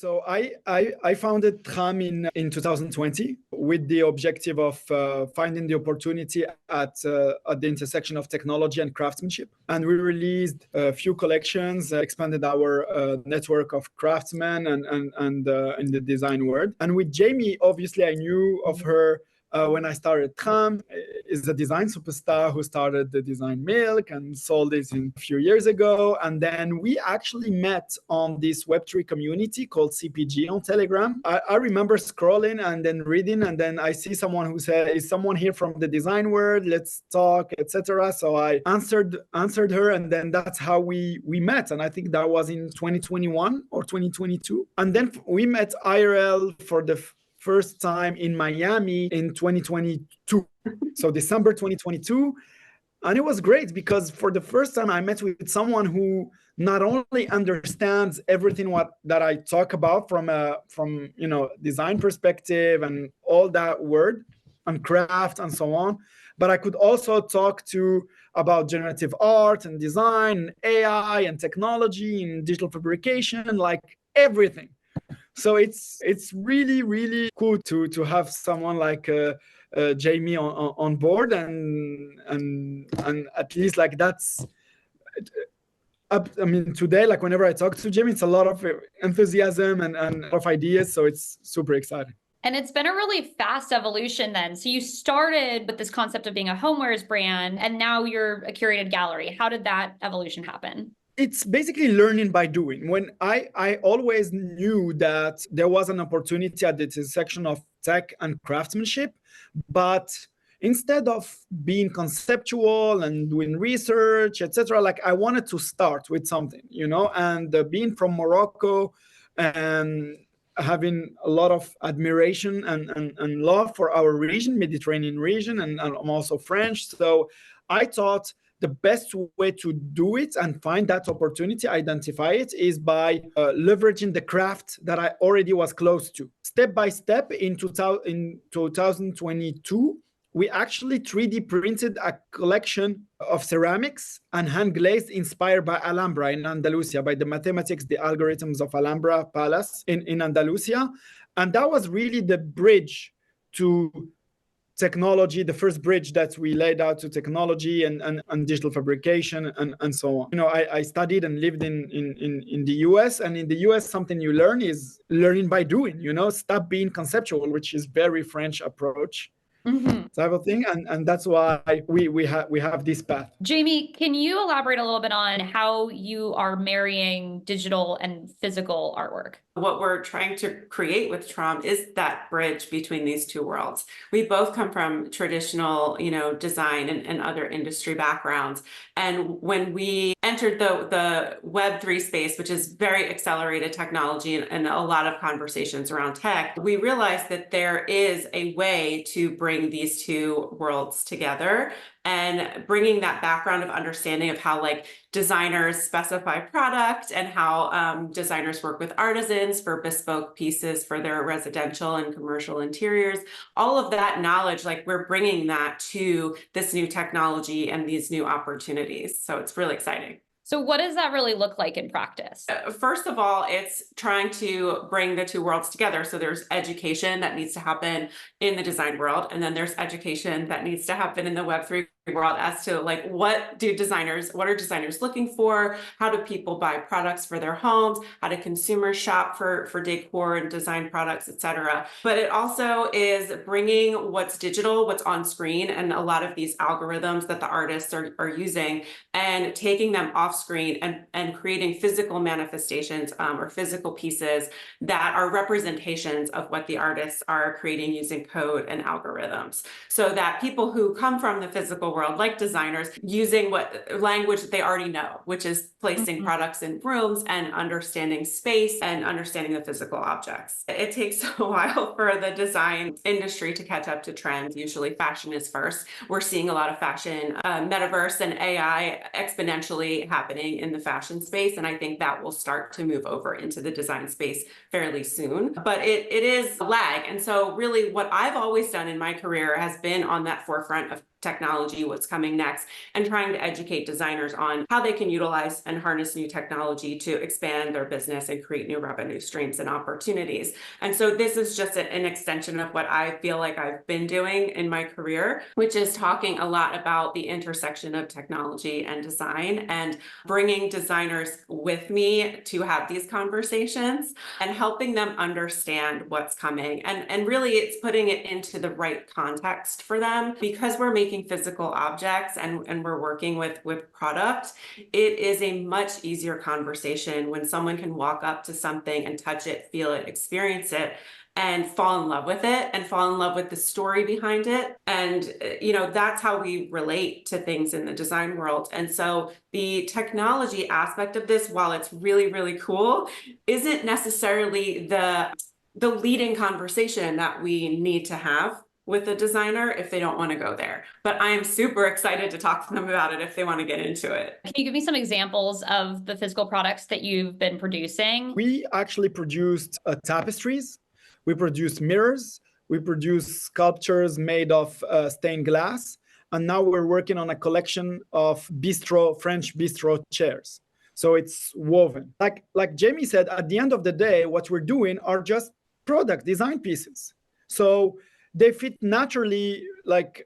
So I founded Trame in 2020 with the objective of finding the opportunity at the intersection of technology and craftsmanship. And we released a few collections, expanded our network of craftsmen and in the design world. And with Jaime, obviously, I knew of her when I started Trame. Is a design superstar who started the Design Milk and sold it a few years ago. And then we actually met on this Web3 community called CPG on Telegram. I remember scrolling and then reading, and then I see someone who said, is someone here from the design world? Let's talk, etc. So I answered her, and then that's how we met. And I think that was in 2021 or 2022. And then we met IRL for the first time in Miami in 2022. So December 2022. And it was great because for the first time I met with someone who not only understands everything that I talk about from design perspective and all that word and craft and so on, but I could also talk about generative art and design, and AI and technology and digital fabrication, like everything. So it's really, really cool to have someone like Jaime on board, and at least like that's. I mean, today, like whenever I talk to Jaime, it's a lot of enthusiasm and a lot of ideas. So it's super exciting. And it's been a really fast evolution then. So you started with this concept of being a homewares brand, and now you're a curated gallery. How did that evolution happen? It's basically learning by doing. When I always knew that there was an opportunity at the intersection of tech and craftsmanship, but instead of being conceptual and doing research, etc., like I wanted to start with something, and being from Morocco and having a lot of admiration and love for our region, Mediterranean region, and I'm also French. So I thought the best way to do it and find that opportunity, identify it, is by leveraging the craft that I already was close to. Step by step, in 2022, we actually 3D printed a collection of ceramics and hand glazed inspired by Alhambra in Andalusia, by the mathematics, the algorithms of Alhambra Palace in Andalusia. And that was really the bridge to technology, the first bridge that we laid out to technology and digital fabrication and so on. I studied and lived in the US, and in the US, something you learn is learning by doing, stop being conceptual, which is very French approach. Type of thing, and that's why we have this path. Jaime, can you elaborate a little bit on how you are marrying digital and physical artwork? What we're trying to create with Trame is that bridge between these two worlds. We both come from traditional, design and other industry backgrounds. And when we entered the Web3 space, which is very accelerated technology and a lot of conversations around tech, we realized that there is a way to bring these two worlds together, and bringing that background of understanding of how designers specify product and how designers work with artisans for bespoke pieces for their residential and commercial interiors. All of that knowledge, we're bringing that to this new technology and these new opportunities. So it's really exciting. So what does that really look like in practice? First of all, it's trying to bring the two worlds together. So there's education that needs to happen in the design world, and then there's education that needs to happen in the Web3 world as to what are designers looking for? How do people buy products for their homes? How do consumers shop for decor and design products, etc. But it also is bringing what's digital, what's on screen, and a lot of these algorithms that the artists are using, and taking them off screen and creating physical manifestations or physical pieces that are representations of what the artists are creating using code and algorithms, so that people who come from the physical world, like designers, using what language that they already know, which is placing products in rooms and understanding space and understanding the physical objects. It takes a while for the design industry to catch up to trends. Usually fashion is first. We're seeing a lot of fashion, metaverse and AI exponentially happening in the fashion space, and I think that will start to move over into the design space fairly soon. But it is a lag, and so really what I've always done in my career has been on that forefront of technology, what's coming next, and trying to educate designers on how they can utilize and harness new technology to expand their business and create new revenue streams and opportunities. And so this is just an extension of what I feel like I've been doing in my career, which is talking a lot about the intersection of technology and design and bringing designers with me to have these conversations and helping them understand what's coming. And really it's putting it into the right context for them, because we're making physical objects and we're working with product. It is a much easier conversation when someone can walk up to something and touch it, feel it, experience it, and fall in love with it and fall in love with the story behind it. And, that's how we relate to things in the design world. And so the technology aspect of this, while it's really, really cool, isn't necessarily the leading conversation that we need to have with a designer if they don't want to go there. But I am super excited to talk to them about it if they want to get into it. Can you give me some examples of the physical products that you've been producing? We actually produced tapestries. We produced mirrors. We produced sculptures made of stained glass. And now we're working on a collection of French bistro chairs. So it's woven. Like Jamie said, at the end of the day, what we're doing are just product design pieces. So they fit naturally, like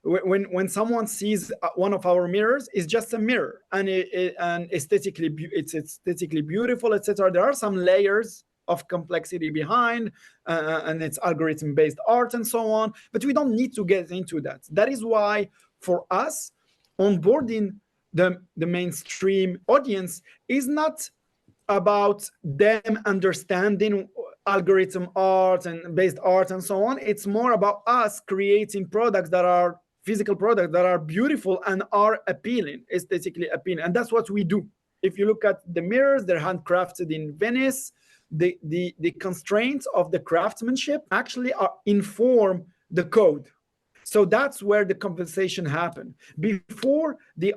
when someone sees one of our mirrors, it's just a mirror, and it's aesthetically beautiful, etc. There are some layers of complexity behind, and it's algorithm-based art and so on, but we don't need to get into that. That is why, for us, onboarding the mainstream audience is not about them understanding algorithm art and based art and so on. It's more about us creating products that are physical products that are beautiful and are appealing, aesthetically appealing. And that's what we do. If you look at the mirrors, they're handcrafted in Venice. The constraints of the craftsmanship actually inform the code. So that's where the conversation happened. Before the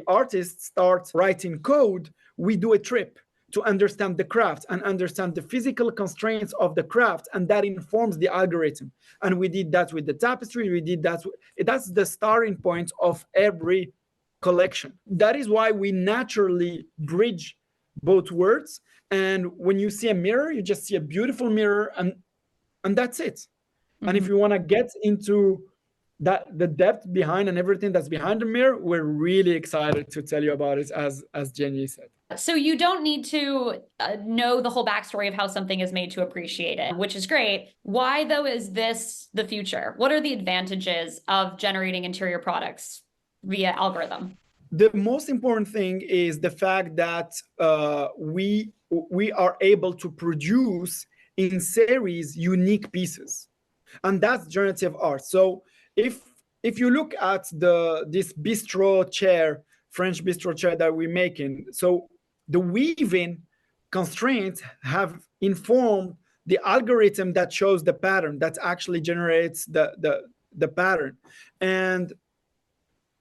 artists start writing code, we do a trip to understand the craft and understand the physical constraints of the craft, and that informs the algorithm. And we did that with the tapestry. We did that. That's the starting point of every collection. That is why we naturally bridge both words. And when you see a mirror, you just see a beautiful mirror, and that's it. Mm-hmm. And if you want to get into the depth behind and everything that's behind the mirror, we're really excited to tell you about it, as Jenny said. So you don't need to know the whole backstory of how something is made to appreciate it, which is great. Why, though, is this the future? What are the advantages of generating interior products via algorithm? The most important thing is the fact that we are able to produce in series unique pieces, and that's generative art. So if you look at this bistro chair, French bistro chair that we're making, so the weaving constraints have informed the algorithm that shows the pattern, that actually generates the pattern. And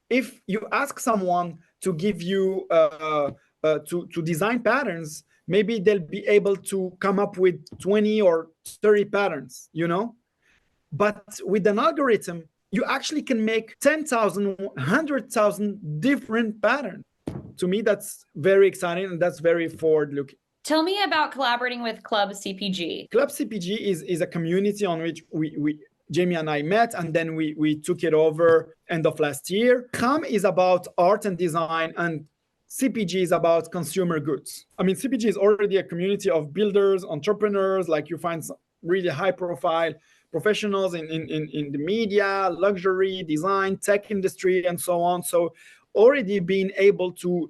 if you ask someone to give you to design patterns, maybe they'll be able to come up with 20 or 30 patterns, But with an algorithm, you actually can make 10,000, 100,000 different patterns. To me, that's very exciting, and that's very forward-looking. Tell me about collaborating with Club CPG. Club CPG is a community on which Jamie and I met, and then we took it over end of last year. CAM is about art and design, and CPG is about consumer goods. I mean, CPG is already a community of builders, entrepreneurs, like you find some really high-profile professionals in the media, luxury, design, tech industry, and so on. So already being able to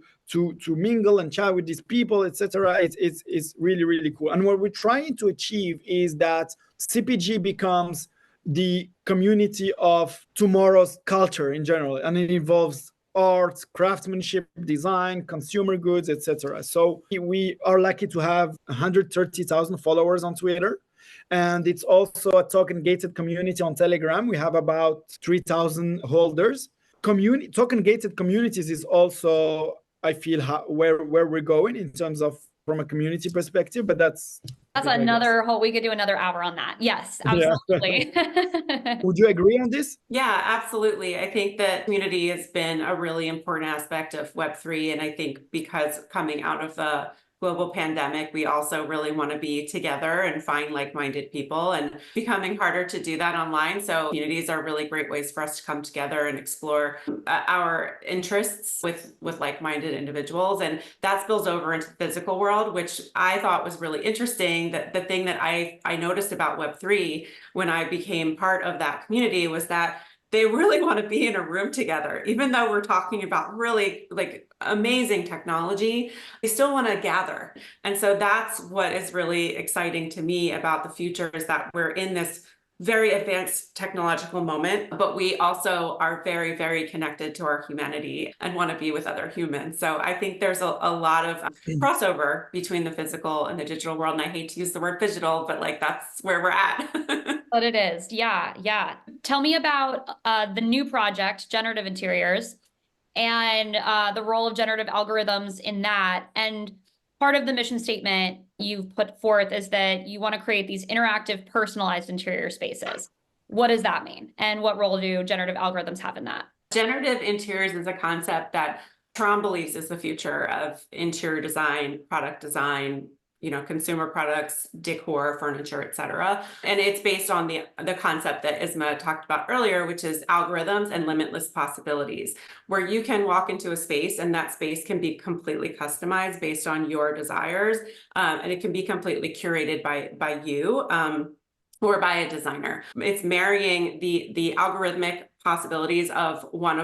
mingle and chat with these people, etc., it's really, really cool. And what we're trying to achieve is that CPG becomes the community of tomorrow's culture in general, and it involves art, craftsmanship, design, consumer goods, etc. So we are lucky to have 130,000 followers on Twitter. And it's also a token-gated community on Telegram. We have about 3,000 holders. Token-gated communities is also, I feel, where we're going in terms of from a community perspective, but that's That's another whole, we could do another hour on that. Yes, absolutely. Yeah. Would you agree on this? Yeah, absolutely. I think that community has been a really important aspect of Web3. And I think because coming out of the global pandemic, we also really want to be together and find like-minded people, and becoming harder to do that online. So communities are really great ways for us to come together and explore our interests with like-minded individuals. And that spills over into the physical world, which I thought was really interesting. That the thing that I noticed about Web3 when I became part of that community was that they really want to be in a room together. Even though we're talking about really like amazing technology, they still want to gather. And so that's what is really exciting to me about the future, is that we're in this very advanced technological moment, but we also are very, very connected to our humanity and want to be with other humans. So I think there's a lot of crossover between the physical and the digital world. And I hate to use the word digital, but like that's where we're at. But it is. Yeah. Yeah. Tell me about the new project, Generative Interiors, and the role of generative algorithms in that. And part of the mission statement you've put forth is that you want to create these interactive, personalized interior spaces. What does that mean? And what role do generative algorithms have in that? Generative interiors is a concept that Trame believes is the future of interior design, product design, consumer products, decor, furniture, etc. And it's based on the concept that Isma talked about earlier, which is algorithms and limitless possibilities, where you can walk into a space and that space can be completely customized based on your desires, and it can be completely curated by you or by a designer. It's marrying the algorithmic possibilities of one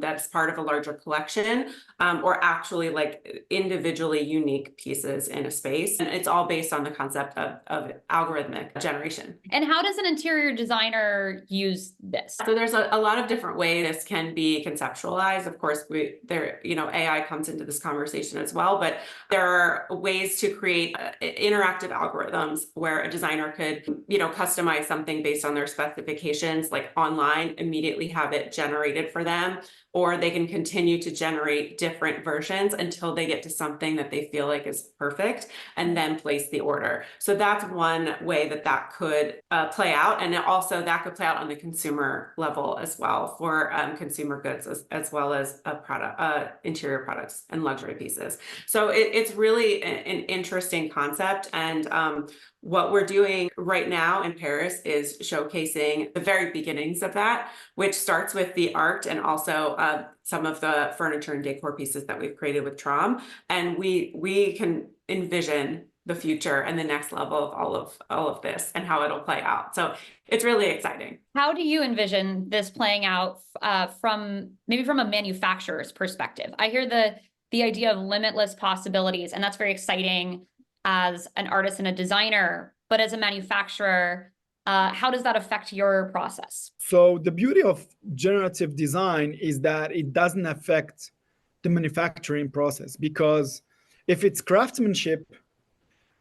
that's part of a larger collection, or actually like individually unique pieces in a space. And it's all based on the concept of algorithmic generation. And how does an interior designer use this? So there's a lot of different ways this can be conceptualized. Of course, AI comes into this conversation as well, but there are ways to create interactive algorithms where a designer could, customize something based on their specifications, like online, immediately have it generated for them, or they can continue to generate different versions until they get to something that they feel like is perfect and then place the order. So that's one way that could play out. And also that could play out on the consumer level as well, for consumer goods as well as interior products and luxury pieces. So it's really an interesting concept. And what we're doing right now in Paris is showcasing the very beginnings of that, which starts with the art and also some of the furniture and decor pieces that we've created with Trame. And we can envision the future and the next level of all of this and how it'll play out. So it's really exciting. How do you envision this playing out from a manufacturer's perspective? I hear the idea of limitless possibilities, and that's very exciting as an artist and a designer, but as a manufacturer, how does that affect your process? So the beauty of generative design is that it doesn't affect the manufacturing process, because if it's craftsmanship,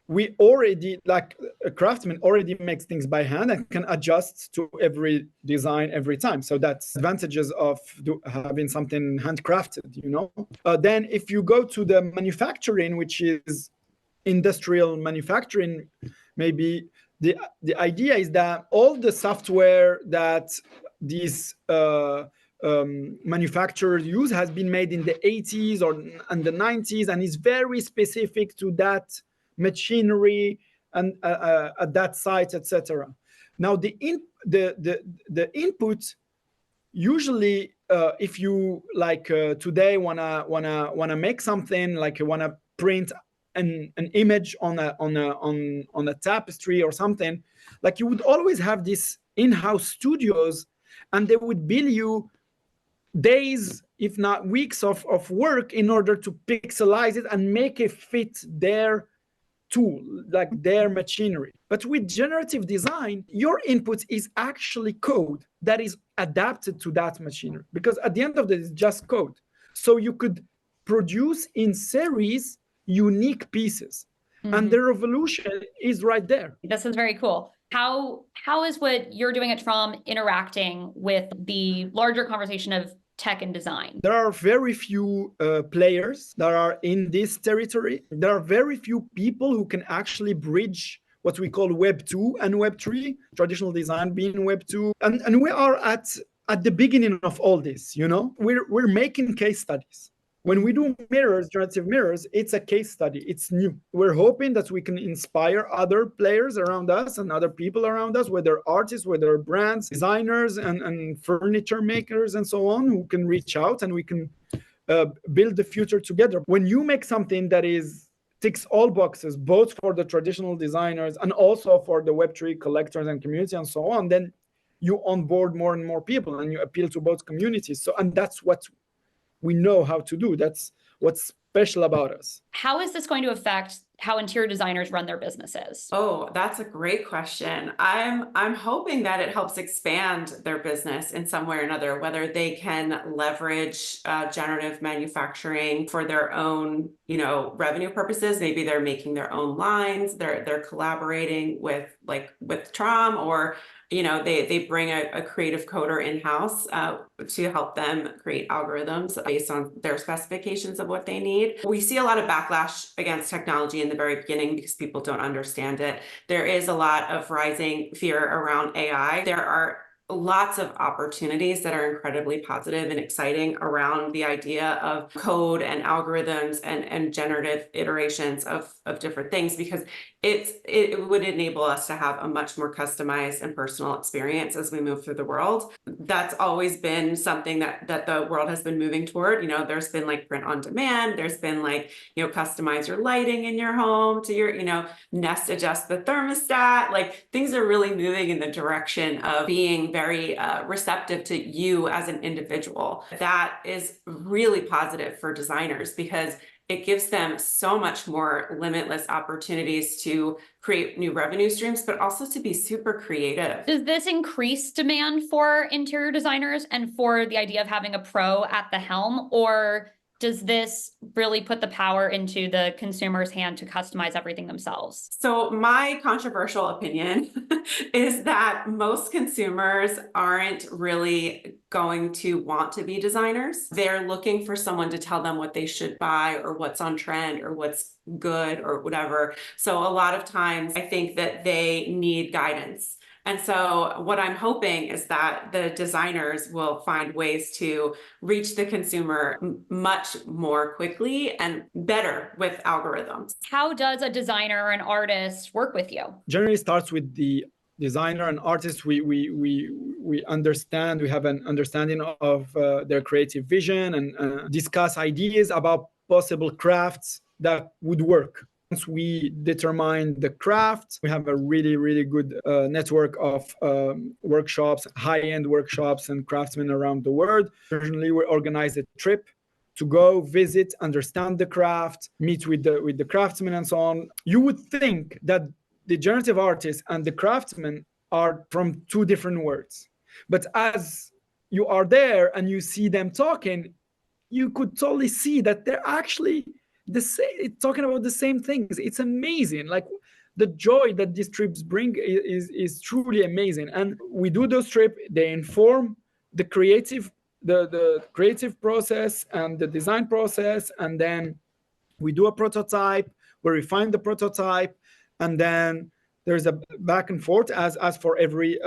we already, like a craftsman already makes things by hand and can adjust to every design every time. So that's advantages of having something handcrafted, Then if you go to the manufacturing, which is industrial manufacturing, maybe the idea is that all the software that these manufacturers use has been made in the 80s and the 90s, and is very specific to that machinery and at that site, etc. Now the input usually, if you like today wanna make something, like you wanna print an image on a tapestry or something, like you would always have these in-house studios, and they would bill you days, if not weeks of work in order to pixelize it and make it fit their tool, like their machinery. But with generative design, your input is actually code that is adapted to that machinery, because at the end of the day, it's just code. So you could produce in series unique pieces, and the revolution is right there. This is very cool. How is what you're doing at Trame interacting with the larger conversation of tech and design? There are very few players that are in this territory. There are very few people who can actually bridge what we call Web 2 and Web 3, traditional design being Web 2. And we are at the beginning of all this, you know? We're making case studies. When we do mirrors, generative mirrors, it's a case study. It's new. We're hoping that we can inspire other players around us and other people around us, whether artists, whether brands, designers, and furniture makers, and so on, who can reach out and we can build the future together. When you make something that ticks all boxes, both for the traditional designers and also for the Web3 collectors and community and so on, then you onboard more and more people and you appeal to both communities. So, and that's what we know how to do. That's what's special about us. How is this going to affect how interior designers run their businesses? Oh, that's a great question. I'm hoping that it helps expand their business in some way or another, whether they can leverage generative manufacturing for their own, revenue purposes. Maybe they're making their own lines. They're collaborating with Trame, or they bring a creative coder in-house to help them create algorithms based on their specifications of what they need. We see a lot of backlash against technology in the very beginning because people don't understand it. There is a lot of rising fear around AI. There are lots of opportunities that are incredibly positive and exciting around the idea of code and algorithms and generative iterations of different things, because it would enable us to have a much more customized and personal experience as we move through the world. That's always been something that the world has been moving toward. There's been print on demand. There's been customize your lighting in your home to your, Nest adjust the thermostat. Things are really moving in the direction of being very receptive to you as an individual. That is really positive for designers because it gives them so much more limitless opportunities to create new revenue streams, but also to be super creative. Does this increase demand for interior designers and for the idea of having a pro at the helm, or does this really put the power into the consumer's hand to customize everything themselves? So my controversial opinion is that most consumers aren't really going to want to be designers. They're looking for someone to tell them what they should buy or what's on trend or what's good or whatever. So a lot of times I think that they need guidance. And so what I'm hoping is that the designers will find ways to reach the consumer much more quickly and better with algorithms. How does a designer or an artist work with you? Generally starts with the designer and artist. We understand, we have an understanding of their creative vision and discuss ideas about possible crafts that would work. Once we determine the craft, we have a really, really good network of workshops, high-end workshops and craftsmen around the world. Certainly, we organize a trip to go visit, understand the craft, meet with the craftsmen and so on. You would think that the generative artist and the craftsman are from two different worlds. But as you are there and you see them talking, you could totally see that they're actually talking about the same things. It's amazing. The joy that these trips bring is truly amazing. And we do those trips, they inform the creative process and the design process. And then we do a prototype, we refine the prototype, and then there's a back and forth as for every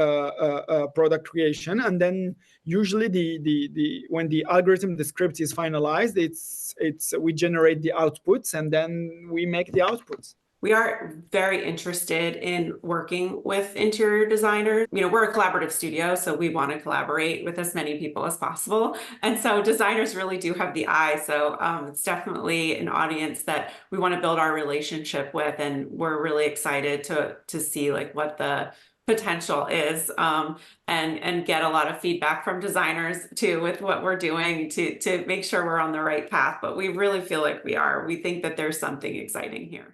product creation. And then usually when the algorithm, the script is finalized, we generate the outputs and then we make the outputs. We are very interested in working with interior designers. We're a collaborative studio, so we want to collaborate with as many people as possible. And so designers really do have the eye. So it's definitely an audience that we want to build our relationship with. And we're really excited to see what the potential is and get a lot of feedback from designers too with what we're doing to make sure we're on the right path. But we really feel like we are. We think that there's something exciting here.